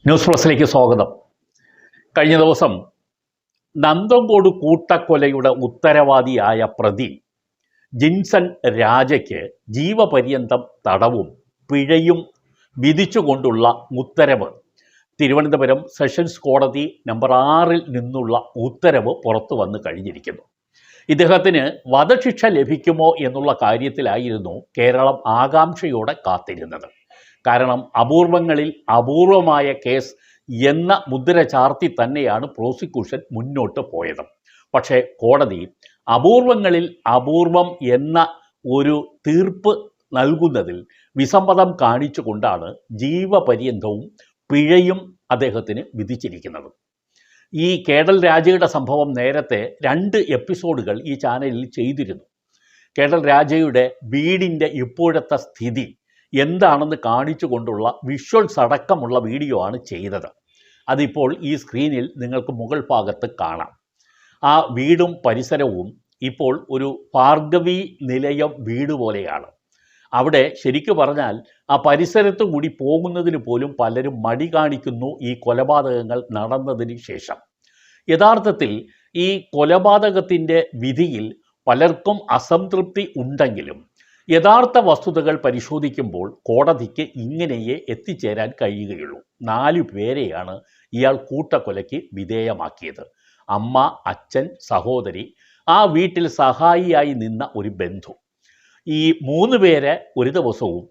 News പ്ലസിലേക്ക് സ്വാഗതം. കഴിഞ്ഞ ദിവസം നന്തങ്കോട് കൂട്ടക്കൊലയുടെ ഉത്തരവാദിയായ പ്രതി ജിൻസൺ രാജയ്ക്ക് ജീവപര്യന്തം തടവും പിഴയും വിധിച്ചുകൊണ്ടുള്ള ഉത്തരവ് തിരുവനന്തപുരം സെഷൻസ് കോടതി നമ്പർ 6 നിന്നുള്ള ഉത്തരവ് പുറത്തു വന്നു കഴിഞ്ഞിരിക്കുന്നു. ഇദ്ദേഹത്തിന് വധശിക്ഷ ലഭിക്കുമോ എന്നുള്ള കാര്യത്തിലായിരുന്നു കേരളം ആകാംക്ഷയോടെ കാത്തിരുന്നത്. കാരണം അപൂർവങ്ങളിൽ അപൂർവമായ കേസ് എന്ന മുദ്ര ചാർത്തി തന്നെയാണ് പ്രോസിക്യൂഷൻ മുന്നോട്ട് പോയത്. പക്ഷേ കോടതി അപൂർവങ്ങളിൽ അപൂർവം എന്ന ഒരു തീർപ്പ് നൽകുന്നതിൽ വിസമ്മതം കാണിച്ചുകൊണ്ടാണ് ജീവപര്യന്തവും പിഴയും അദ്ദേഹത്തിന് വിധിച്ചിരിക്കുന്നത്. ഈ കേഡൽ രാജയുടെ സംഭവം നേരത്തെ 2 എപ്പിസോഡുകൾ ഈ ചാനലിൽ ചെയ്തിരുന്നു. കേഡൽ രാജയുടെ വീടിൻ്റെ ഇപ്പോഴത്തെ സ്ഥിതി എന്താണെന്ന് കാണിച്ചുകൊണ്ടുള്ള വിഷ്വൽസ് അടക്കമുള്ള വീഡിയോ ആണ് ചെയ്തത്. അതിപ്പോൾ ഈ സ്ക്രീനിൽ നിങ്ങൾക്ക് മുകൾ ഭാഗത്ത് കാണാം. ആ വീടും പരിസരവും ഇപ്പോൾ ഒരു ഭാർഗവി നിലയം വീട് പോലെയാണ്. അവിടെ ശരിക്കു പറഞ്ഞാൽ ആ പരിസരത്തു കൂടി പോകുന്നതിന് പോലും പലരും മടി കാണിക്കുന്നു ഈ കൊലപാതകങ്ങൾ നടന്നതിന് ശേഷം. യഥാർത്ഥത്തിൽ ഈ കൊലപാതകത്തിൻ്റെ വിധിയിൽ പലർക്കും അസംതൃപ്തി ഉണ്ടെങ്കിലും യഥാർത്ഥ വസ്തുതകൾ പരിശോധിക്കുമ്പോൾ കോടതിക്ക് ഇങ്ങനെയേ എത്തിച്ചേരാൻ കഴിയുകയുള്ളൂ. 4 പേരെയാണ് ഇയാൾ കൂട്ടക്കൊലയ്ക്ക് വിധേയമാക്കിയത്. അമ്മ, അച്ഛൻ, സഹോദരി, ആ വീട്ടിൽ സഹായിയായി നിന്ന ഒരു ബന്ധു. ഈ 3 പേരെ ഒരു ദിവസവും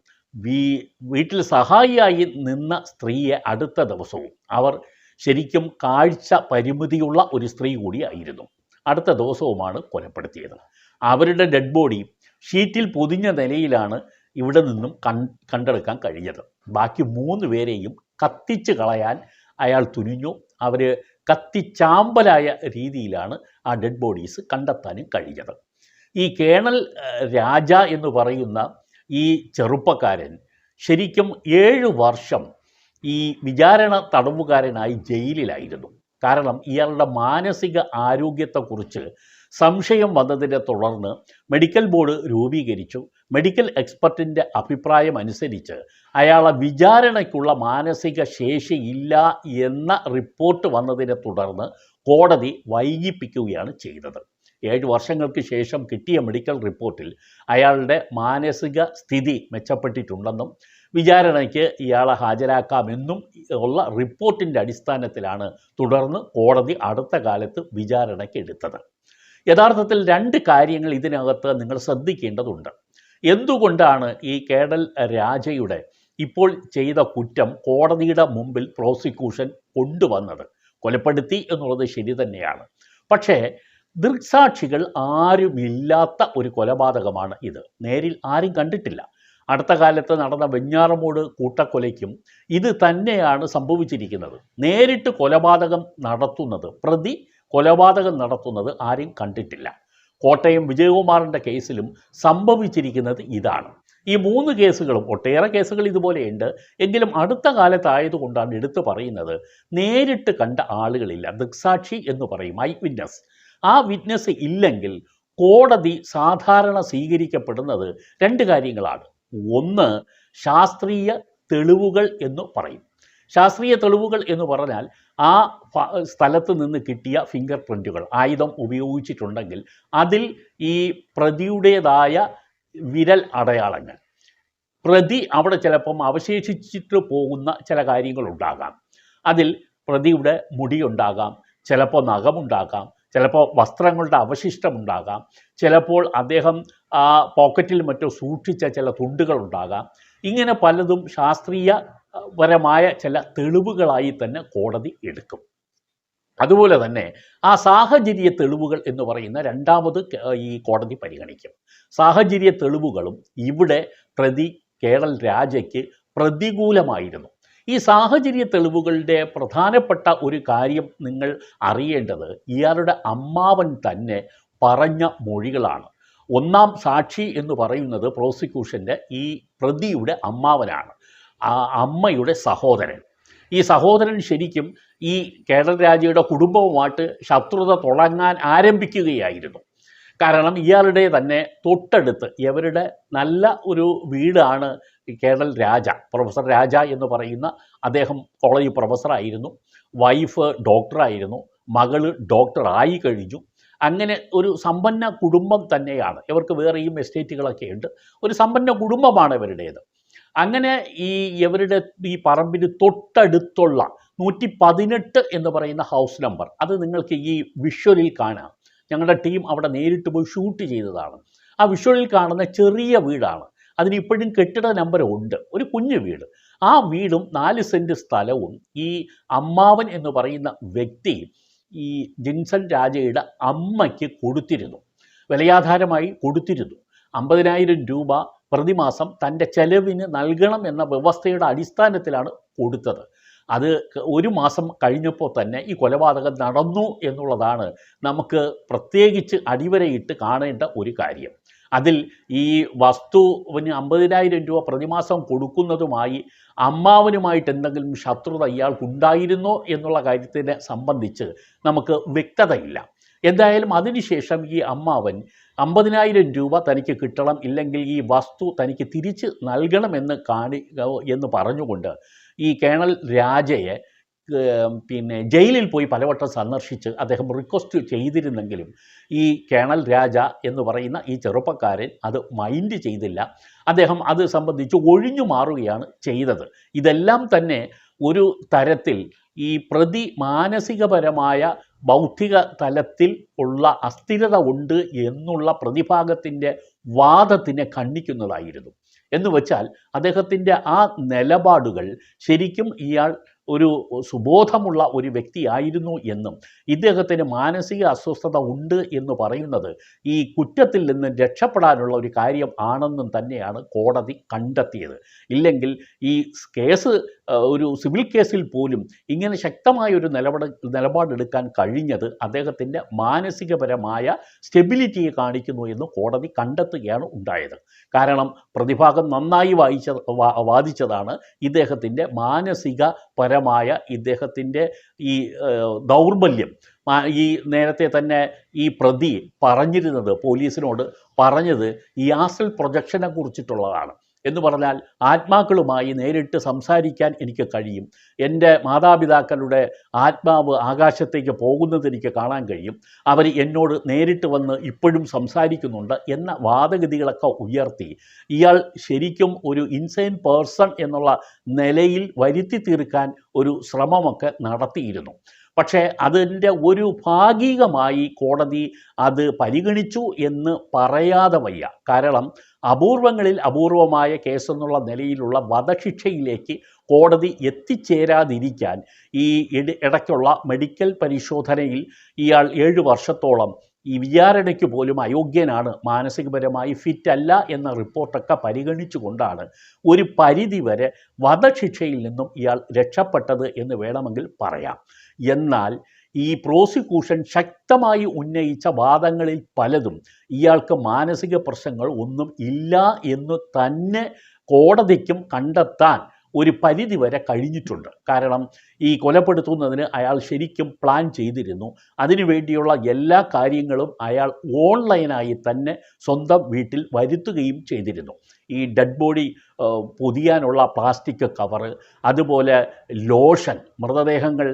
വീട്ടിൽ സഹായിയായി നിന്ന സ്ത്രീയെ അടുത്ത ദിവസവും, അവർ ശരിക്കും കാഴ്ച പരിമിതിയുള്ള ഒരു സ്ത്രീ കൂടിയായിരുന്നു, അടുത്ത ദിവസവുമാണ് കൊലപ്പെടുത്തിയത്. അവരുടെ ഡെഡ് ബോഡി ഷീറ്റിൽ പൊതിഞ്ഞ നിലയിലാണ് ഇവിടെ നിന്നും കണ്ടെടുക്കാൻ കഴിഞ്ഞത്. ബാക്കി 3 പേരെയും കത്തിച്ച് കളയാൻ അയാൾ തുനിഞ്ഞു. അവർ കത്തിച്ചാമ്പലായ രീതിയിലാണ് ആ ഡെഡ് ബോഡീസ് കണ്ടെത്താനും കഴിഞ്ഞത്. ഈ കേണൽ രാജ എന്ന് പറയുന്ന ഈ ചെറുപ്പക്കാരൻ ശരിക്കും 7 വർഷം ഈ വിചാരണ തടവുകാരനായി ജയിലിലായിരുന്നു. കാരണം ഇയാളുടെ മാനസിക ആരോഗ്യത്തെക്കുറിച്ച് സംശയം വന്നതിനെ തുടർന്ന് മെഡിക്കൽ ബോർഡ് രൂപീകരിച്ചു. മെഡിക്കൽ എക്സ്പെർട്ടിൻ്റെ അഭിപ്രായം അനുസരിച്ച് അയാളെ വിചാരണയ്ക്കുള്ള മാനസിക ശേഷിയില്ല എന്ന റിപ്പോർട്ട് വന്നതിനെ തുടർന്ന് കോടതി വൈകിപ്പിക്കുകയാണ് ചെയ്തത്. 7 വർഷങ്ങൾക്ക് ശേഷം കിട്ടിയ മെഡിക്കൽ റിപ്പോർട്ടിൽ അയാളുടെ മാനസിക സ്ഥിതി മെച്ചപ്പെട്ടിട്ടുണ്ടെന്നും വിചാരണയ്ക്ക് ഇയാളെ ഹാജരാക്കാമെന്നും ഉള്ള റിപ്പോർട്ടിൻ്റെ അടിസ്ഥാനത്തിലാണ് തുടർന്ന് കോടതി അടുത്ത കാലത്ത് വിചാരണയ്ക്ക് എടുത്തത്. യഥാർത്ഥത്തിൽ 2 കാര്യങ്ങൾ ഇതിനകത്ത് നിങ്ങൾ ശ്രദ്ധിക്കേണ്ടതുണ്ട്. എന്തുകൊണ്ടാണ് ഈ കേഡൽ രാജയുടെ ഇപ്പോൾ ചെയ്ത കുറ്റം കോടതിയുടെ മുമ്പിൽ പ്രോസിക്യൂഷൻ കൊണ്ടുവന്നത്? കൊലപ്പെടുത്തി എന്നുള്ളത് ശരി തന്നെയാണ്. പക്ഷേ ദൃക്സാക്ഷികൾ ആരുമില്ലാത്ത ഒരു കൊലപാതകമാണ് ഇത്. നേരിൽ ആരും കണ്ടിട്ടില്ല. അടുത്ത കാലത്ത് നടന്ന വെഞ്ഞാറമൂട് കൂട്ടക്കൊലയ്ക്കും ഇത് തന്നെയാണ് സംഭവിച്ചിരിക്കുന്നത്. നേരിട്ട് കൊലപാതകം നടത്തുന്നത് ആരും കണ്ടിട്ടില്ല. കോട്ടയം വിജയകുമാറിൻ്റെ കേസിലും സംഭവിച്ചിരിക്കുന്നത് ഇതാണ്. ഈ 3 കേസുകളും, ഒട്ടേറെ കേസുകൾ ഇതുപോലെയുണ്ട്, എങ്കിലും അടുത്ത കാലത്തായതുകൊണ്ടാണ് എടുത്തു പറയുന്നത്. നേരിട്ട് കണ്ട ആളുകളില്ല, ദൃക്സാക്ഷി എന്ന് പറയും, ഐ വിറ്റ്നസ്. ആ വിറ്റ്നസ് ഇല്ലെങ്കിൽ കോടതി സാധാരണ സ്വീകരിക്കപ്പെടുന്നത് 2 കാര്യങ്ങളാണ്. ഒന്ന്, ശാസ്ത്രീയ തെളിവുകൾ എന്ന് പറയും. ശാസ്ത്രീയ തെളിവുകൾ എന്ന് പറഞ്ഞാൽ ആ സ്ഥലത്ത് നിന്ന് കിട്ടിയ ഫിംഗർ പ്രിൻറ്റുകൾ, ആയുധം ഉപയോഗിച്ചിട്ടുണ്ടെങ്കിൽ അതിൽ ഈ പ്രതിയുടേതായ വിരൽ അടയാളങ്ങൾ, പ്രതി അവിടെ ചിലപ്പം അവശേഷിച്ചിട്ട് പോകുന്ന ചില കാര്യങ്ങളുണ്ടാകാം. അതിൽ പ്രതിയുടെ മുടിയുണ്ടാകാം, ചിലപ്പോൾ നഖമുണ്ടാകാം, ചിലപ്പോൾ വസ്ത്രങ്ങളുടെ അവശിഷ്ടമുണ്ടാകാം, ചിലപ്പോൾ അദ്ദേഹം ആ പോക്കറ്റിൽ മറ്റോ സൂക്ഷിച്ച ചില തുണ്ടുകളുണ്ടാകാം. ഇങ്ങനെ പലതും ശാസ്ത്രീയപരമായ ചില തെളിവുകളായി തന്നെ കോടതി എടുക്കും. അതുപോലെ തന്നെ ആ സാഹചര്യ തെളിവുകൾ എന്ന് പറയുന്ന 2ാമത് ഈ കോടതി പരിഗണിക്കും. സാഹചര്യ തെളിവുകളും ഇവിടെ പ്രതി കേഡൽ രാജയ്ക്ക് പ്രതികൂലമായിരുന്നു. ഈ സാഹചര്യ തെളിവുകളുടെ പ്രധാനപ്പെട്ട ഒരു കാര്യം നിങ്ങൾ അറിയേണ്ടത് ഇയാളുടെ അമ്മാവൻ തന്നെ പറഞ്ഞ മൊഴികളാണ്. 1ാം സാക്ഷി എന്ന് പറയുന്നത് പ്രോസിക്യൂഷൻ്റെ ഈ പ്രതിയുടെ അമ്മാവനാണ്, ആ അമ്മയുടെ സഹോദരൻ. ഈ സഹോദരൻ ശരിക്കും ഈ കേഡൽ രാജയുടെ കുടുംബവുമായിട്ട് ശത്രുത തുടങ്ങാൻ ആരംഭിക്കുകയായിരുന്നു. കാരണം ഇയാളുടെ തന്നെ തൊട്ടടുത്ത് ഇവരുടെ നല്ല ഒരു വീടാണ് ഈ കേണൽ രാജ, പ്രൊഫസർ രാജ എന്ന് പറയുന്ന അദ്ദേഹം കോളേജ് പ്രൊഫസറായിരുന്നു, വൈഫ് ഡോക്ടറായിരുന്നു, മകള് ഡോക്ടറായി കഴിഞ്ഞു. അങ്ങനെ ഒരു സമ്പന്ന കുടുംബം തന്നെയാണ്. ഇവർക്ക് വേറെയും എസ്റ്റേറ്റുകളൊക്കെ ഉണ്ട്. ഒരു സമ്പന്ന കുടുംബമാണ് ഇവരുടേത്. അങ്ങനെ ഇവരുടെ ഈ പറമ്പിന് തൊട്ടടുത്തുള്ള 118 എന്ന് പറയുന്ന ഹൗസ് നമ്പർ, അത് നിങ്ങൾക്ക് ഈ വിഷ്വലിൽ കാണാം. ഞങ്ങളുടെ ടീം അവിടെ നേരിട്ട് പോയി ഷൂട്ട് ചെയ്തതാണ്. ആ വിഷ്വലിൽ കാണുന്ന ചെറിയ വീടാണ്. അതിന് ഇപ്പോഴും കെട്ടിട നമ്പർ ഉണ്ട്, ഒരു കുഞ്ഞു വീട്. ആ വീടും 4 സെൻറ്റ് സ്ഥലവും ഈ അമ്മാവൻ എന്ന് പറയുന്ന വ്യക്തി ഈ ജിൻസൺ രാജയുടെ അമ്മയ്ക്ക് കൊടുത്തിരുന്നു, വിലയാധാരമായി കൊടുത്തിരുന്നു. 50,000 രൂപ പ്രതിമാസം തൻ്റെ ചെലവിന് നൽകണം എന്ന വ്യവസ്ഥയുടെ അടിസ്ഥാനത്തിലാണ് കൊടുത്തത്. അത് ഒരു മാസം കഴിഞ്ഞപ്പോൾ തന്നെ ഈ കൊലപാതകം നടന്നു എന്നുള്ളതാണ് നമുക്ക് പ്രത്യേകിച്ച് അടിവരയിട്ട് കാണേണ്ട ഒരു കാര്യം. അതിൽ ഈ വസ്തുവിന് 50,000 രൂപ പ്രതിമാസം കൊടുക്കുന്നതുമായി അമ്മാവനുമായിട്ട് എന്തെങ്കിലും ശത്രുത ഇയാൾക്കുണ്ടായിരുന്നോ എന്നുള്ള കാര്യത്തിനെ സംബന്ധിച്ച് നമുക്ക് വ്യക്തതയില്ല. എന്തായാലും അതിനുശേഷം ഈ അമ്മാവൻ 50,000 രൂപ തനിക്ക് കിട്ടണം, ഇല്ലെങ്കിൽ ഈ വസ്തു തനിക്ക് തിരിച്ച് നൽകണമെന്ന് എന്ന് പറഞ്ഞുകൊണ്ട് ഈ കേണൽ രാജയെ ജയിലിൽ പോയി പലവട്ടം സന്ദർശിച്ച് അദ്ദേഹം റിക്വസ്റ്റ് ചെയ്തിരുന്നെങ്കിലും ഈ കേണൽ രാജ എന്ന് പറയുന്ന ഈ ചെറുപ്പക്കാരൻ അത് മൈൻഡ് ചെയ്തില്ല. അദ്ദേഹം അത് സംബന്ധിച്ച് ഒഴിഞ്ഞു മാറുകയാണ് ചെയ്തത്. ഇതെല്ലാം തന്നെ ഒരു തരത്തിൽ ഈ പ്രതി മാനസികപരമായ ബൗദ്ധിക തലത്തിൽ ഉള്ള അസ്ഥിരത ഉണ്ട് എന്നുള്ള പ്രതിഭാഗത്തിൻ്റെ വാദത്തിനെ ഖണ്ഡിക്കുന്നതായിരുന്നു. എന്ന് വെച്ചാൽ അദ്ദേഹത്തിൻ്റെ ആ നിലപാടുകൾ ശരിക്കും ഇയാൾ ഒരു സുബോധമുള്ള ഒരു വ്യക്തിയായിരുന്നു എന്നും ഇദ്ദേഹത്തിന് മാനസിക അസ്വസ്ഥത ഉണ്ട് എന്ന് പറയുന്നത് ഈ കുറ്റത്തിൽ നിന്ന് രക്ഷപ്പെടാനുള്ള ഒരു കാര്യം ആണെന്നും തന്നെയാണ് കോടതി കണ്ടെത്തിയത്. ഇല്ലെങ്കിൽ ഈ കേസ് ഒരു സിവിൽ കേസിൽ പോലും ഇങ്ങനെ ശക്തമായ ഒരു നിലപാടെടുക്കാൻ കഴിഞ്ഞത് അദ്ദേഹത്തിൻ്റെ മാനസികപരമായ സ്റ്റെബിലിറ്റിയെ കാണിക്കുന്നു എന്ന് കോടതി കണ്ടെത്തുകയാണ് ഉണ്ടായത്. കാരണം പ്രതിഭാഗം നന്നായി വാദിച്ചതാണ് ഇദ്ദേഹത്തിൻ്റെ മാനസികപരമായ ഇദ്ദേഹത്തിൻ്റെ ഈ ദൗർബല്യം. ഈ നേരത്തെ തന്നെ ഈ പ്രതി പറഞ്ഞിരുന്നത്, പോലീസിനോട് പറഞ്ഞത് ഈ ആസ്ട്രൽ പ്രൊജക്ഷനെ കുറിച്ചിട്ടുള്ളതാണ്. എന്ന് പറഞ്ഞാൽ ആത്മാക്കളുമായി നേരിട്ട് സംസാരിക്കാൻ എനിക്ക് കഴിയും, എൻ്റെ മാതാപിതാക്കളുടെ ആത്മാവ് ആകാശത്തേക്ക് പോകുന്നത് എനിക്ക് കാണാൻ കഴിയും, അവർ എന്നോട് നേരിട്ട് വന്ന് ഇപ്പോഴും സംസാരിക്കുന്നുണ്ട് എന്ന വാദഗതികളൊക്കെ ഉയർത്തി ഇയാൾ ശരിക്കും ഒരു ഇൻസൈൻ പേഴ്സൺ എന്നുള്ള നിലയിൽ വരുത്തി തീർക്കാൻ ഒരു ശ്രമമൊക്കെ നടത്തിയിരുന്നു. പക്ഷേ അതിൻ്റെ ഒരു ഭാഗികമായി കോടതി അത് പരിഗണിച്ചു എന്ന് പറയാതെ വയ്യ. കാരണം അപൂർവങ്ങളിൽ അപൂർവമായ കേസെന്നുള്ള നിലയിലുള്ള വധശിക്ഷയിലേക്ക് കോടതി എത്തിച്ചേരാതിരിക്കാൻ ഈ ഇടയ്ക്കുള്ള മെഡിക്കൽ പരിശോധനയിൽ ഇയാൾ 7 വർഷത്തോളം ഈ വിചാരണയ്ക്ക് പോലും അയോഗ്യനാണ്, മാനസികപരമായി ഫിറ്റ് അല്ല എന്ന റിപ്പോർട്ടൊക്കെ പരിഗണിച്ചുകൊണ്ടാണ് ഒരു പരിധിവരെ വധശിക്ഷയിൽ നിന്നും ഇയാൾ രക്ഷപ്പെട്ടത് എന്ന് വേണമെങ്കിൽ പറയാം. എന്നാൽ ഈ പ്രോസിക്യൂഷൻ ശക്തമായി ഉന്നയിച്ച വാദങ്ങളിൽ പലതും ഇയാൾക്ക് മാനസിക പ്രശ്നങ്ങൾ ഒന്നും ഇല്ല എന്ന് തന്നെ കോടതിക്കും കണ്ടെത്താൻ ഒരു പരിധിവരെ കഴിഞ്ഞിട്ടുണ്ട്. കാരണം ഈ കൊലപ്പെടുത്തുന്നതിന് അയാൾ ശരിക്കും പ്ലാൻ ചെയ്തിരുന്നു. അതിനുവേണ്ടിയുള്ള എല്ലാ കാര്യങ്ങളും അയാൾ ഓൺലൈനായി തന്നെ സ്വന്തം വീട്ടിൽ വരുത്തുകയും ചെയ്തിരുന്നു. ഈ ഡെഡ് ബോഡി പൊതിയാനുള്ള പ്ലാസ്റ്റിക് കവറ്, അതുപോലെ ലോഷൻ, മൃതദേഹങ്ങൾ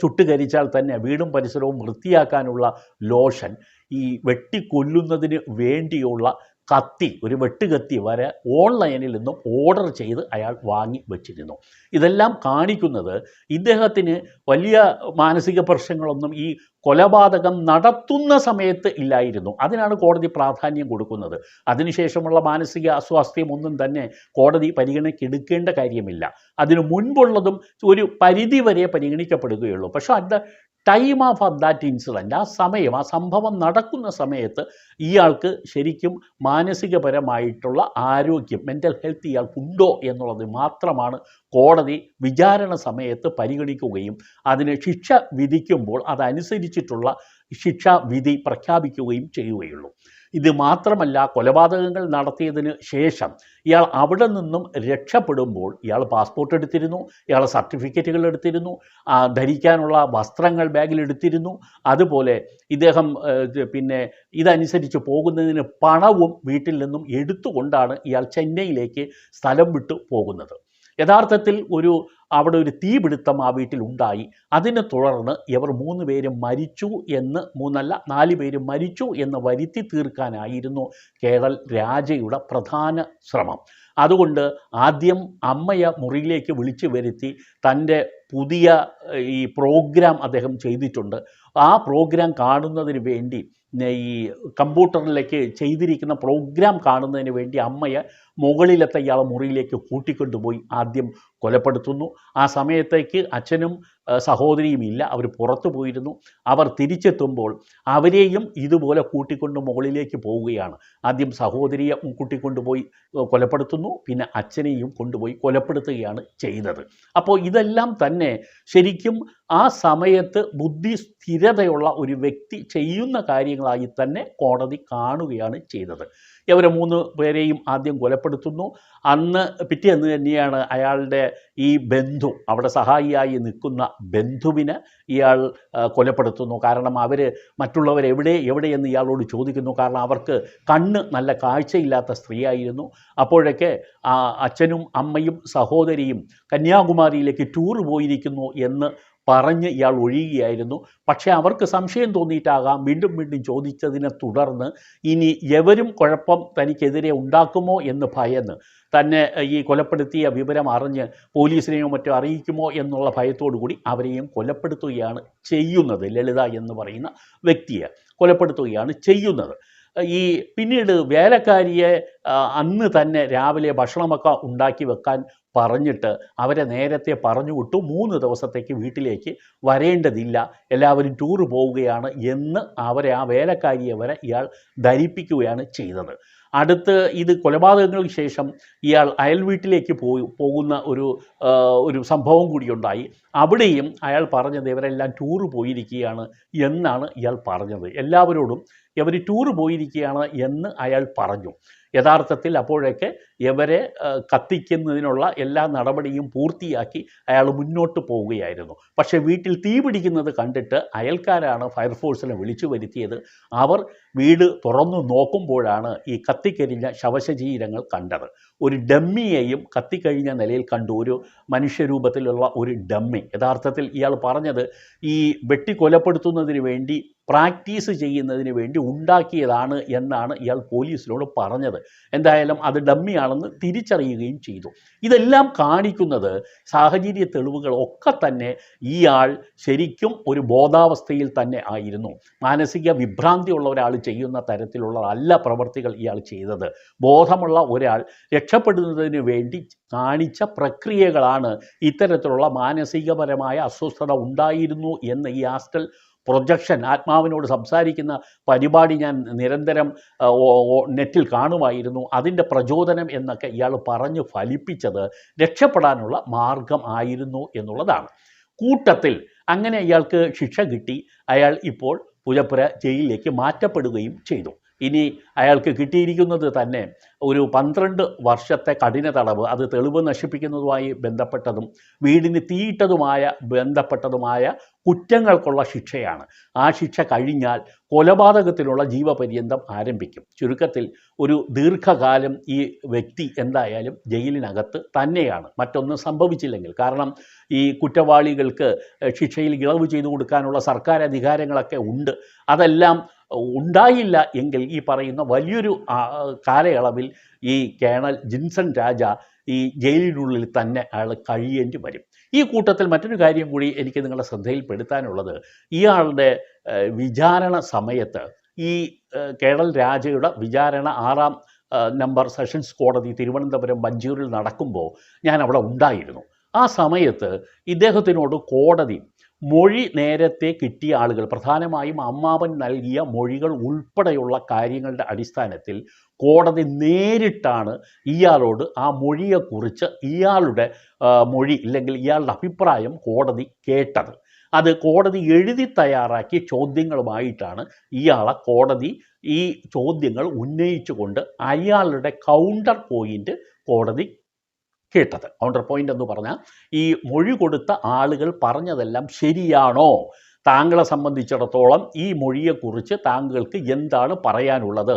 ചുട്ടുകരിച്ചാൽ തന്നെ വീടും പരിസരവും വൃത്തിയാക്കാനുള്ള ലോഷൻ, ഈ വെട്ടിക്കൊല്ലുന്നതിന് വേണ്ടിയുള്ള കത്തി, ഒരു വെട്ടുകത്തി വരെ ഓൺലൈനിൽ നിന്നും ഓർഡർ ചെയ്ത് അയാൾ വാങ്ങി വച്ചിരുന്നു. ഇതെല്ലാം കാണിക്കുന്നത് ഇദ്ദേഹത്തിന് വലിയ മാനസിക പ്രശ്നങ്ങളൊന്നും ഈ കൊലപാതകം നടത്തുന്ന സമയത്ത് ഇല്ലായിരുന്നു. അതിനാണ് കോടതി പ്രാധാന്യം കൊടുക്കുന്നത്. അതിനുശേഷമുള്ള മാനസിക അസ്വാസ്ഥ്യം ഒന്നും തന്നെ കോടതി പരിഗണനയ്ക്കെടുക്കേണ്ട കാര്യമില്ല. അതിനു മുൻപുള്ളതും ഒരു പരിധിവരെ പരിഗണിക്കപ്പെടുകയുള്ളൂ. പക്ഷേ at the time of that incident, ആ സമയം, ആ സംഭവം നടക്കുന്ന സമയത്ത് ഇയാൾക്ക് ശരിക്കും മാനസികപരമായിട്ടുള്ള ആരോഗ്യം, മെൻ്റൽ ഹെൽത്ത് ഇയാൾക്കുണ്ടോ എന്നുള്ളത് മാത്രമാണ് കോടതി വിചാരണ സമയത്ത് പരിഗണിക്കുകയും അതിന് ശിക്ഷ വിധിക്കുമ്പോൾ അതനുസരിച്ചിട്ടുള്ള ശിക്ഷാവിധി പ്രഖ്യാപിക്കുകയും ചെയ്യുകയുള്ളൂ. ഇത് മാത്രമല്ല, കൊലപാതകങ്ങൾ നടത്തിയതിന് ശേഷം ഇയാൾ അവിടെ നിന്നും രക്ഷപ്പെടുമ്പോൾ ഇയാൾ പാസ്പോർട്ട് എടുത്തിരുന്നു, ഇയാൾ സർട്ടിഫിക്കറ്റുകൾ എടുത്തിരുന്നു, ധരിക്കാനുള്ള വസ്ത്രങ്ങൾ ബാഗിൽ എടുത്തിരുന്നു. അതുപോലെ ഇദ്ദേഹം പിന്നെ ഇതനുസരിച്ച് പോകുന്നതിന് പണവും വീട്ടിൽ നിന്നും എടുത്തുകൊണ്ടാണ് ഇയാൾ ചെന്നൈയിലേക്ക് സ്ഥലം വിട്ടു പോകുന്നത്. യഥാർത്ഥത്തിൽ അവിടെ ഒരു തീപിടുത്തം ആ വീട്ടിലുണ്ടായി. അതിനെ തുടർന്ന് ഇവർ 3 പേരും മരിച്ചു എന്ന്, 3 അല്ല 4 പേരും മരിച്ചു എന്ന് വരുത്തി തീർക്കാനായിരുന്നു കേണൽ രാജയുടെ പ്രധാന ശ്രമം. അതുകൊണ്ട് ആദ്യം അമ്മയെ മുറിയിലേക്ക് വിളിച്ചു വരുത്തി തൻ്റെ പുതിയ ഈ പ്രോഗ്രാം അദ്ദേഹം ചെയ്തിട്ടുണ്ട്. ആ പ്രോഗ്രാം കാണുന്നതിന് വേണ്ടി, ഈ കമ്പ്യൂട്ടറിലേക്ക് ചെയ്തിരിക്കുന്ന പ്രോഗ്രാം കാണുന്നതിന് വേണ്ടി അമ്മയെ മുകളിലത്തെ ഇയാളെ മുറിയിലേക്ക് കൂട്ടിക്കൊണ്ടുപോയി ആദ്യം കൊലപ്പെടുത്തുന്നു. ആ സമയത്തേക്ക് അച്ഛനും സഹോദരിയും ഇല്ല, അവർ പുറത്തു പോയിരുന്നു. അവർ തിരിച്ചെത്തുമ്പോൾ അവരെയും ഇതുപോലെ കൂട്ടിക്കൊണ്ട് മുകളിലേക്ക് പോവുകയാണ്. ആദ്യം സഹോദരിയെ കൂട്ടിക്കൊണ്ടുപോയി കൊലപ്പെടുത്തുന്നു, പിന്നെ അച്ഛനെയും കൊണ്ടുപോയി കൊലപ്പെടുത്തുകയാണ് ചെയ്തത്. അപ്പോൾ ഇതെല്ലാം തന്നെ ശരിക്കും ആ സമയത്ത് ബുദ്ധി സ്ഥിരതയുള്ള ഒരു വ്യക്തി ചെയ്യുന്ന കാര്യങ്ങളായി തന്നെ കോടതി കാണുകയാണ് ചെയ്തത്. ഇവരെ 3 പേരെയും ആദ്യം കൊലപ്പെടുത്തുന്നു. പിറ്റേന്ന് തന്നെയാണ് അയാളുടെ ഈ ബന്ധു, അവിടെ സഹായിയായി നിൽക്കുന്ന ബന്ധുവിനെ ഇയാൾ കൊലപ്പെടുത്തുന്നു. കാരണം അവർ മറ്റുള്ളവർ എവിടെയെന്ന് ഇയാളോട് ചോദിക്കുന്നു. കാരണം അവർക്ക് കണ്ണ് നല്ല കാഴ്ചയില്ലാത്ത സ്ത്രീയായിരുന്നു. അപ്പോഴൊക്കെ അച്ഛനും അമ്മയും സഹോദരിയും കന്യാകുമാരിയിലേക്ക് ടൂർ പോയിരിക്കുന്നു എന്ന് പറഞ്ഞ് ഇയാൾ ഒഴിയുകയായിരുന്നു. പക്ഷേ അവർക്ക് സംശയം തോന്നിയിട്ടാകാം വീണ്ടും വീണ്ടും ചോദിച്ചതിനെ തുടർന്ന് ഇനി എവരും കുഴപ്പം തനിക്കെതിരെ ഉണ്ടാക്കുമോ എന്ന് ഭയന്ന്, തന്നെ ഈ കൊലപ്പെടുത്തിയ വിവരം അറിഞ്ഞ് പോലീസിനെയോ മറ്റോ അറിയിക്കുമോ എന്നുള്ള ഭയത്തോടു കൂടി അവരെയും കൊലപ്പെടുത്തുകയാണ് ചെയ്യുന്നത്. ലളിത എന്ന് പറയുന്ന വ്യക്തിയെ കൊലപ്പെടുത്തുകയാണ് ചെയ്യുന്നത്. പിന്നീട് വേലക്കാരിയെ അന്ന് തന്നെ രാവിലെ ഭക്ഷണമൊക്കെ ഉണ്ടാക്കി വെക്കാൻ പറഞ്ഞിട്ട് അവരെ നേരത്തെ പറഞ്ഞു വിട്ടു. 3 ദിവസത്തേക്ക് വീട്ടിലേക്ക് വരേണ്ടതില്ല, എല്ലാവരും ടൂർ പോവുകയാണ് എന്ന് അവരെ, ആ വേലക്കാരിയെ വരെ ഇയാൾ ധരിപ്പിക്കുകയാണ് ചെയ്തത്. ഇത് കൊലപാതകങ്ങൾക്ക് ശേഷം ഇയാൾ അയൽ വീട്ടിലേക്ക് പോകുന്ന ഒരു സംഭവം കൂടിയുണ്ടായി. അവിടെയും അയാൾ പറഞ്ഞത് ഇവരെല്ലാം ടൂർ പോയിരിക്കുകയാണ് എന്നാണ് ഇയാൾ പറഞ്ഞത്. എല്ലാവരോടും ഇവർ ടൂർ പോയിരിക്കുകയാണ് എന്ന് അയാൾ പറഞ്ഞു. യഥാർത്ഥത്തിൽ അപ്പോഴൊക്കെ ഇവരെ കത്തിക്കുന്നതിനുള്ള എല്ലാ നടപടിയും പൂർത്തിയാക്കി അയാൾ മുന്നോട്ട് പോവുകയായിരുന്നു. പക്ഷേ വീട്ടിൽ തീ പിടിക്കുന്നത് കണ്ടിട്ട് അയൽക്കാരാണ് ഫയർഫോഴ്സിനെ വിളിച്ചു വരുത്തിയത്. അവർ വീട് തുറന്നു നോക്കുമ്പോഴാണ് ഈ കത്തിക്കരിഞ്ഞ ശവശരീരങ്ങൾ കണ്ടത്. ഒരു ഡമ്മിയെയും കത്തിക്കഴിഞ്ഞ നിലയിൽ കണ്ടു, ഒരു മനുഷ്യരൂപത്തിലുള്ള ഒരു ഡമ്മി. യഥാർത്ഥത്തിൽ ഇയാൾ പറഞ്ഞത് ഈ വെട്ടിക്കൊലപ്പെടുത്തുന്നതിന് വേണ്ടി, പ്രാക്ടീസ് ചെയ്യുന്നതിന് വേണ്ടി ഉണ്ടാക്കിയതാണ് എന്നാണ് ഇയാൾ പോലീസിനോട് പറഞ്ഞത്. എന്തായാലും അത് ഡമ്മിയാണെന്ന് തിരിച്ചറിയുകയും ചെയ്തു. ഇതെല്ലാം കാണിക്കുന്നത് സാഹചര്യ തെളിവുകൾ ഒക്കെ തന്നെ ഇയാൾ ശരിക്കും ഒരു ബോധാവസ്ഥയിൽ തന്നെ ആയിരുന്നു. മാനസിക വിഭ്രാന്തിയുള്ള ഒരാൾ ചെയ്യുന്ന തരത്തിലുള്ളതല്ല പ്രവൃത്തികൾ ഇയാൾ ചെയ്തത്. ബോധമുള്ള ഒരാൾ രക്ഷപ്പെടുന്നതിന് വേണ്ടി കാണിച്ച പ്രക്രിയകളാണ് ഇത്തരത്തിലുള്ള മാനസികപരമായ അസ്വസ്ഥത ഉണ്ടായിരുന്നു എന്ന് ഈ ആസ്റ്റൽ പ്രൊജക്ഷൻ, ആത്മാവിനോട് സംസാരിക്കുന്ന പരിപാടി ഞാൻ നിരന്തരം നെറ്റിൽ കാണുമായിരുന്നു. അതിൻ്റെ പ്രചോദനം എന്നൊക്കെ ഇയാൾ പറഞ്ഞു ഫലിപ്പിച്ചത് രക്ഷപ്പെടാനുള്ള മാർഗം ആയിരുന്നു എന്നുള്ളതാണ്. കൂട്ടത്തിൽ അങ്ങനെ ഇയാൾക്ക് ശിക്ഷ കിട്ടി. അയാൾ ഇപ്പോൾ പുഴപ്പുര ജയിലിലേക്ക് മാറ്റപ്പെടുകയും ചെയ്തു. ഇനി അയാൾക്ക് കിട്ടിയിരിക്കുന്നത് തന്നെ ഒരു 12 വർഷത്തെ കഠിന തടവ്, അത് തെളിവ് നശിപ്പിക്കുന്നതുമായി ബന്ധപ്പെട്ടതും വീടിന് തീയിട്ടതുമായ ബന്ധപ്പെട്ടതുമായ കുറ്റങ്ങൾക്കുള്ള ശിക്ഷയാണ്. ആ ശിക്ഷ കഴിഞ്ഞാൽ കൊലപാതകത്തിനുള്ള ജീവപര്യന്തം ആരംഭിക്കും. ചുരുക്കത്തിൽ ഒരു ദീർഘകാലം ഈ വ്യക്തി എന്തായാലും ജയിലിനകത്ത് തന്നെയാണ്, മറ്റൊന്നും സംഭവിച്ചില്ലെങ്കിൽ. കാരണം ഈ കുറ്റവാളികൾക്ക് ശിക്ഷയിൽ ഇളവ് ചെയ്തു കൊടുക്കാനുള്ള സർക്കാർ അധികാരങ്ങളൊക്കെ ഉണ്ട്. അതെല്ലാം ഉണ്ടായില്ല എങ്കിൽ ഈ പറയുന്ന വലിയൊരു കാലയളവിൽ ഈ കേണൽ ജിൻസൺ രാജ ഈ ജയിലിനുള്ളിൽ തന്നെ അയാൾ കഴിയേണ്ടി വരും. ഈ കൂട്ടത്തിൽ മറ്റൊരു കാര്യം കൂടി എനിക്ക് നിങ്ങളുടെ ശ്രദ്ധയിൽപ്പെടുത്താനുള്ളത്, ഇയാളുടെ വിചാരണ സമയത്ത് ഈ കേണൽ രാജയുടെ വിചാരണ 6ാം നമ്പർ സെഷൻസ് കോടതി തിരുവനന്തപുരം വഞ്ചിയൂരിൽ നടക്കുമ്പോൾ ഞാൻ അവിടെ ഉണ്ടായിരുന്നു. ആ സമയത്ത് ഇദ്ദേഹത്തിനോട് കോടതി മൊഴി നേരത്തെ കിട്ടിയ ആളുകൾ, പ്രധാനമായും അമ്മാവൻ നൽകിയ മൊഴികൾ ഉൾപ്പെടെയുള്ള കാര്യങ്ങളുടെ അടിസ്ഥാനത്തിൽ കോടതി നേരിട്ടാണ് ഇയാളോട് ആ മൊഴിയെക്കുറിച്ച് ഇയാളുടെ മൊഴി ഇല്ലെങ്കിൽ ഇയാളുടെ അഭിപ്രായം കോടതി കേട്ടത്. അത് കോടതി എഴുതി തയ്യാറാക്കിയ ചോദ്യങ്ങളുമായിട്ടാണ് കോടതി ഈ ചോദ്യങ്ങൾ ഉന്നയിച്ചുകൊണ്ട് അയാളുടെ കൗണ്ടർ പോയിൻ്റ് കോടതി കേട്ടത്. കൗണ്ടർ പോയിൻ്റ് എന്ന് പറഞ്ഞാൽ ഈ മൊഴി കൊടുത്ത ആളുകൾ പറഞ്ഞതെല്ലാം ശരിയാണോ, താങ്കളെ സംബന്ധിച്ചിടത്തോളം ഈ മൊഴിയെക്കുറിച്ച് താങ്കൾക്ക് എന്താണ് പറയാനുള്ളത്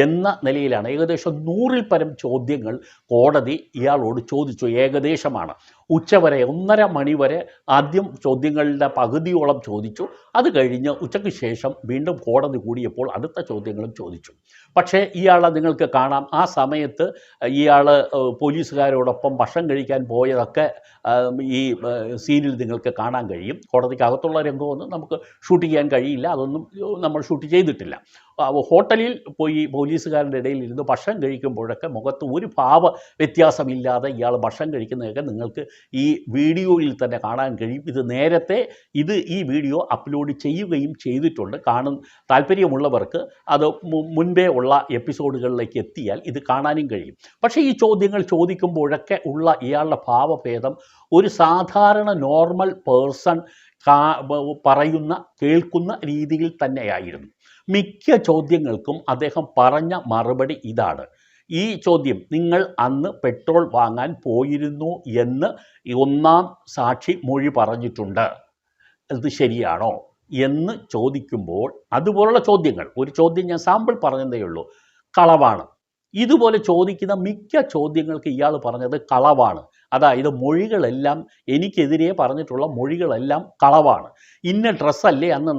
എന്ന നിലയിലാണ്. ഏകദേശം 100-ൽ പരം ചോദ്യങ്ങൾ കോടതി ഇയാളോട് ചോദിച്ചു. ഏകദേശമാണ് ഉച്ചവരെ 1.5 മണി വരെ ആദ്യം ചോദ്യങ്ങളുടെ പകുതിയോളം ചോദിച്ചു. അത് കഴിഞ്ഞ് ഉച്ചയ്ക്ക് ശേഷം വീണ്ടും കോടതി കൂടിയപ്പോൾ അടുത്ത ചോദ്യങ്ങളും ചോദിച്ചു. പക്ഷേ ഇയാളെ നിങ്ങൾക്ക് കാണാം, ആ സമയത്ത് ഇയാൾ പോലീസുകാരോടൊപ്പം ഭക്ഷണം കഴിക്കാൻ പോയതൊക്കെ ഈ സീനിൽ നിങ്ങൾക്ക് കാണാൻ കഴിയും. കോടതിക്കകത്തുള്ള രംഗമൊന്നും നമുക്ക് ഷൂട്ട് ചെയ്യാൻ കഴിയില്ല, അതൊന്നും നമ്മൾ ഷൂട്ട് ചെയ്തിട്ടില്ല. ഹോട്ടലിൽ പോയി പോലീസുകാരുടെ ഇടയിൽ ഇരുന്ന് ഭക്ഷണം കഴിക്കുമ്പോഴൊക്കെ മുഖത്ത് ഒരു ഭാവ വ്യത്യാസമില്ലാതെ ഇയാൾ ഭക്ഷണം കഴിക്കുന്നതൊക്കെ നിങ്ങൾക്ക് ഈ വീഡിയോയിൽ തന്നെ കാണാൻ കഴിയും. നേരത്തെ ഈ വീഡിയോ അപ്ലോഡ് ചെയ്യുകയും ചെയ്തിട്ടുണ്ട്. താല്പര്യമുള്ളവർക്ക് അത് മുൻപേ ഉള്ള എപ്പിസോഡുകളിലേക്ക് എത്തിയാൽ ഇത് കാണാനും കഴിയും. പക്ഷേ ഈ ചോദ്യങ്ങൾ ചോദിക്കുമ്പോഴൊക്കെ ഉള്ള ഇയാളുടെ ഭാവഭേദം ഒരു സാധാരണ നോർമൽ പേഴ്സൺ പറയുന്ന കേൾക്കുന്ന രീതിയിൽ തന്നെയായിരുന്നു. മിക്ക ചോദ്യങ്ങൾക്കും അദ്ദേഹം പറഞ്ഞ മറുപടി ഇതാണ്. ഈ ചോദ്യം, നിങ്ങൾ അന്ന് പെട്രോൾ വാങ്ങാൻ പോയിരുന്നു എന്ന് ഒന്നാം സാക്ഷി മൊഴി പറഞ്ഞിട്ടുണ്ട്, ഇത് ശരിയാണോ എന്ന് ചോദിക്കുമ്പോൾ അതുപോലുള്ള ചോദ്യങ്ങൾ, ഒരു ചോദ്യം ഞാൻ സാമ്പിൾ പറഞ്ഞതേ ഉള്ളൂ, കളവാണ്. ഇതുപോലെ ചോദിക്കുന്ന മിക്ക ചോദ്യങ്ങൾക്ക് ഇയാൾ പറഞ്ഞത് കളവാണ്. അതായത് മൊഴികളെല്ലാം, എനിക്കെതിരെ പറഞ്ഞിട്ടുള്ള മൊഴികളെല്ലാം കളവാണ്. ഇന്ന ഡ്രസ്സല്ലേ അന്ന്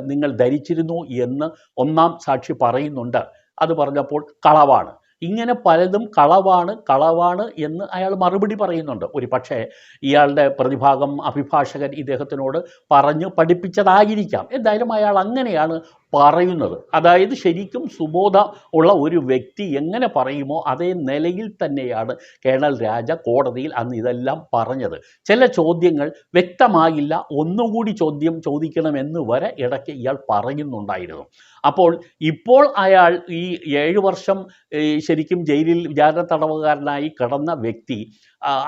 നിങ്ങൾ ധരിച്ചിരുന്നു എന്ന് ഒന്നാം സാക്ഷി പറയുന്നുണ്ട്, അത് പറഞ്ഞപ്പോൾ കളവാണ്. ഇങ്ങനെ പലതും കളവാണ് എന്ന് അയാൾ മറുപടി പറയുന്നുണ്ട്. ഒരു പക്ഷേ ഇയാളുടെ പ്രതിഭാഗം അഭിഭാഷകൻ ഇദ്ദേഹത്തിനോട് പറഞ്ഞു പഠിപ്പിച്ചതായിരിക്കാം. എന്തായാലും അയാൾ അങ്ങനെയാണ് പറയുന്നത്. അതായത് ശരിക്കും സുബോധം ഉള്ള ഒരു വ്യക്തി എങ്ങനെ പറയുമോ അതേ നിലയിൽ തന്നെയാണ് കേണൽ രാജ കോടതിയിൽ അന്ന് ഇതെല്ലാം പറഞ്ഞത്. ചില ചോദ്യങ്ങൾ വ്യക്തമായില്ല, ഒന്നുകൂടി ചോദിക്കണമെന്ന് വരെ ഇടയ്ക്ക് ഇയാൾ പറയുന്നുണ്ടായിരുന്നു. അപ്പോൾ ഇപ്പോൾ അയാൾ ഈ 7 വർഷം ശരിക്കും ജയിലിൽ വിചാരണ തടവുകാരനായി കിടന്ന വ്യക്തി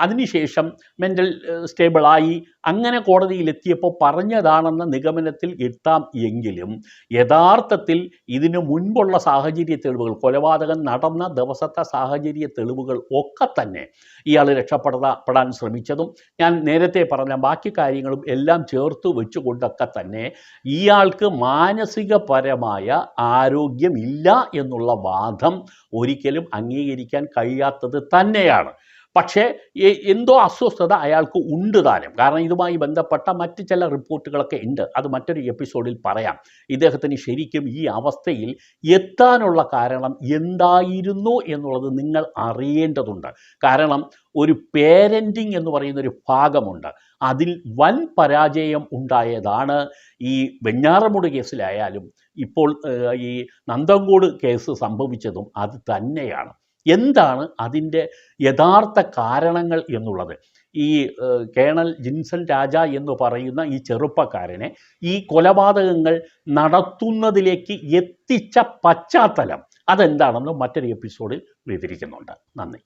അതിനുശേഷം മെൻ്റൽ സ്റ്റേബിളായി അങ്ങനെ കോടതിയിലെത്തിയപ്പോൾ പറഞ്ഞതാണെന്ന നിഗമനത്തിൽ എത്താം. എങ്കിലും യഥാർത്ഥത്തിൽ ഇതിനു മുൻപുള്ള സാഹചര്യ തെളിവുകൾ, കൊലപാതകം നടന്ന ദിവസത്തെ സാഹചര്യ തെളിവുകൾ ഒക്കെ തന്നെ ഇയാൾ രക്ഷപ്പെടാൻ ശ്രമിച്ചതും ഞാൻ നേരത്തെ പറഞ്ഞ ബാക്കി കാര്യങ്ങളും എല്ലാം ചേർത്ത് വെച്ചുകൊണ്ടൊക്കെ തന്നെ ഇയാൾക്ക് മാനസികപരമായ ആരോഗ്യമില്ല എന്നുള്ള വാദം ഒരിക്കലും അംഗീകരിക്കാൻ കഴിയാത്തത് തന്നെയാണ്. പക്ഷേ എന്തോ അസ്വസ്ഥത അയാൾക്ക് ഉണ്ട് താനും. കാരണം ഇതുമായി ബന്ധപ്പെട്ട മറ്റ് ചില റിപ്പോർട്ടുകളൊക്കെ ഉണ്ട്, അത് മറ്റൊരു എപ്പിസോഡിൽ പറയാം. ഇദ്ദേഹത്തിന് ശരിക്കും ഈ അവസ്ഥയിൽ എത്താനുള്ള കാരണം എന്തായിരുന്നു എന്നുള്ളത് നിങ്ങൾ അറിയേണ്ടതുണ്ട്. കാരണം ഒരു പേരൻറ്റിങ് എന്ന് പറയുന്നൊരു ഭാഗമുണ്ട്, അതിൽ വൻ പരാജയം ഉണ്ടായതാണ് ഈ വെഞ്ഞാറമൂട് കേസിലായാലും ഇപ്പോൾ ഈ നന്തങ്കോട് കേസ് സംഭവിച്ചതും അത് തന്നെയാണ്. എന്താണ് അതിൻ്റെ യഥാർത്ഥ കാരണങ്ങൾ എന്നുള്ളത് ഈ കേണൽ ജിൻസൺ രാജ എന്ന് പറയുന്ന ഈ ചെറുപ്പക്കാരനെ ഈ കൊലപാതകങ്ങൾ നടത്തുന്നതിലേക്ക് എത്തിച്ച പശ്ചാത്തലം അതെന്താണെന്ന് മറ്റൊരു എപ്പിസോഡിൽ വിവരിക്കുന്നുണ്ട്. നന്ദി.